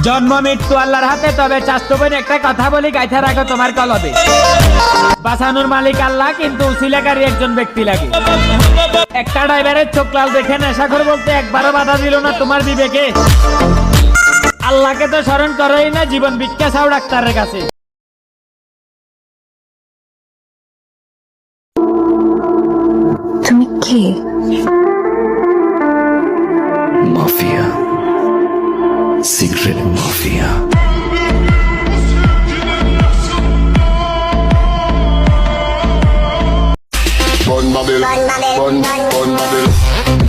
জন্ম মৃত্যু আল্লাহর হাতে, তবে চাস্তো বোন একটা কথা বলি, গাইথা রাখো তোমার কলবে। বাঁচানোর মালিক আল্লাহ, কিন্তু উসিলাকারী একজন ব্যক্তি লাগে। একটা ড্রাইভারের চোখ লাল দেখে নেশাখোর বলতে একবারও বাধা দিল না তোমার বিবেকে। আল্লাহকে তো স্মরণ করোই না, জীবন ভিক্ষা চাও ডাক্তারের কাছে। তুমি কে? Mafia, secret mafia. Bun bubble, bun bubble.